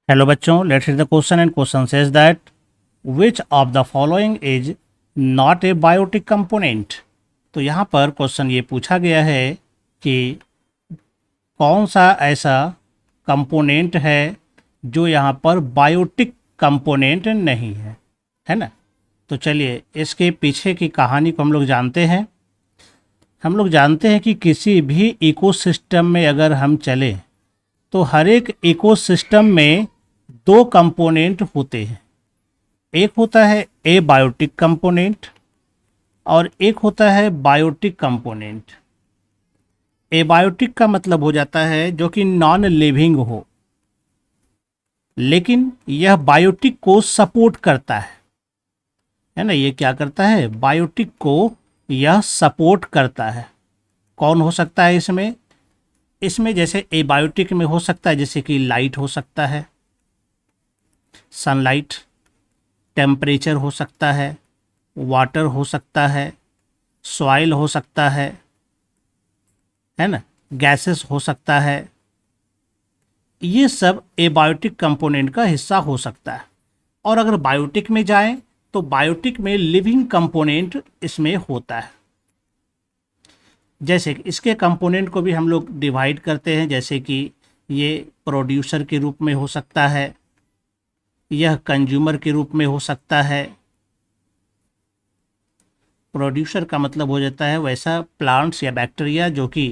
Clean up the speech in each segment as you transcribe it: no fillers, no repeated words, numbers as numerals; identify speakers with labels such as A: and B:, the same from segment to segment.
A: Hello बच्चों, let's read the question and question says that which of the following is not a biotic component. तो यहाँ पर question ये पूछा गया है कि कौन सा ऐसा कंपोनेंट है जो यहाँ पर बायोटिक कंपोनेंट नहीं है ना। तो चलिए इसके पीछे की कहानी को हम लोग जानते हैं। हम लोग जानते हैं कि किसी भी इकोसिस्टम में अगर हम चलें तो हर एक इकोसिस्टम में दो कंपोनेंट होते हैं। एक होता है एबायोटिक कंपोनेंट और एक होता है बायोटिक कंपोनेंट। एबायोटिक का मतलब हो जाता है जो कि नॉन लिविंग हो, लेकिन यह बायोटिक को सपोर्ट करता है ना। ये क्या करता है? बायोटिक को यह सपोर्ट करता है। कौन हो सकता है इसमें? इसमें जैसे एबायोटिक में हो सकता है जैसे कि लाइट हो सकता है, सनलाइट, टेम्परेचर हो सकता है, वाटर हो सकता है, सॉइल हो सकता है ना, गैसेस हो सकता है। ये सब एबायोटिक कंपोनेंट का हिस्सा हो सकता है। और अगर बायोटिक में जाएं तो बायोटिक में लिविंग कंपोनेंट इसमें होता है। जैसे कि इसके कंपोनेंट को भी हम लोग डिवाइड करते हैं, जैसे कि ये प्रोड्यूसर के रूप में हो सकता है, यह कंज्यूमर के रूप में हो सकता है। प्रोड्यूसर का मतलब हो जाता है वैसा प्लांट्स या बैक्टीरिया जो कि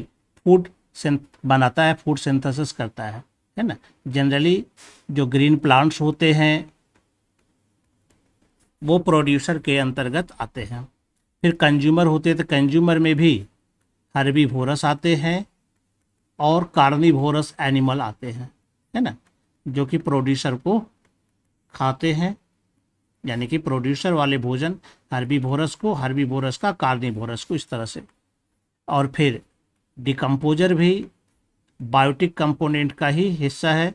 A: फूड बनाता है, फूड सिंथेसिस करता है ना। जनरली जो ग्रीन प्लांट्स होते हैं वो प्रोड्यूसर के अंतर्गत आते हैं। फिर कंज्यूमर होते हैं तो कंज्यूमर में भी हर्बीवोरस आते हैं और कार्निवोरस एनिमल आते हैं, है ना, जो कि प्रोड्यूसर को खाते हैं। यानी कि प्रोड्यूसर वाले भोजन हर्बीवोरस को, हर्बीवोरस का कार्निवोरस को, इस तरह से। और फिर डिकम्पोजर भी बायोटिक कंपोनेंट का ही हिस्सा है,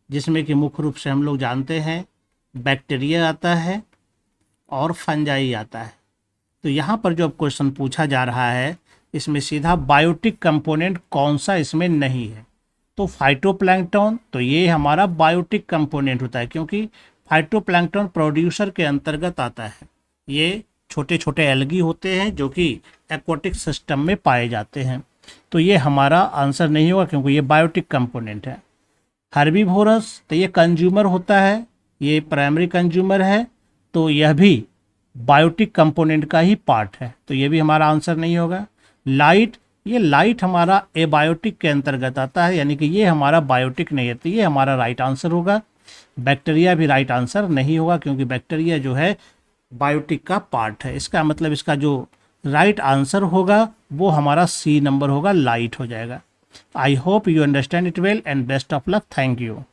A: जिसमें कि मुख्य रूप से हम लोग जानते हैं बैक्टीरिया आता है और फंजाई आता है। तो यहाँ पर जो अब क्वेश्चन पूछा जा रहा है इसमें सीधा बायोटिक कंपोनेंट कौन सा इसमें नहीं है। तो फाइटोप्लैंक्टन, तो ये हमारा बायोटिक कंपोनेंट होता है क्योंकि फाइटोप्लैंक्टन प्रोड्यूसर के अंतर्गत आता है। ये छोटे छोटे एल्गी होते हैं जो कि एक्वाटिक सिस्टम में पाए जाते हैं। तो ये हमारा आंसर नहीं होगा क्योंकि ये बायोटिक कंपोनेंट है। हर्बीवोरस, तो ये कंज्यूमर होता है, ये प्राइमरी कंज्यूमर है, तो यह भी बायोटिक कंपोनेंट का ही पार्ट है, तो ये भी हमारा आंसर नहीं होगा। लाइट, ये लाइट हमारा एबायोटिक के अंतर्गत आता है, यानी कि ये हमारा बायोटिक नहीं है, तो ये हमारा राइट आंसर होगा। बैक्टीरिया भी राइट आंसर नहीं होगा क्योंकि बैक्टीरिया जो है बायोटिक का पार्ट है। इसका मतलब इसका जो राइट आंसर होगा वो हमारा सी नंबर होगा, लाइट हो जाएगा। I hope you understand it well and best of luck. Thank you.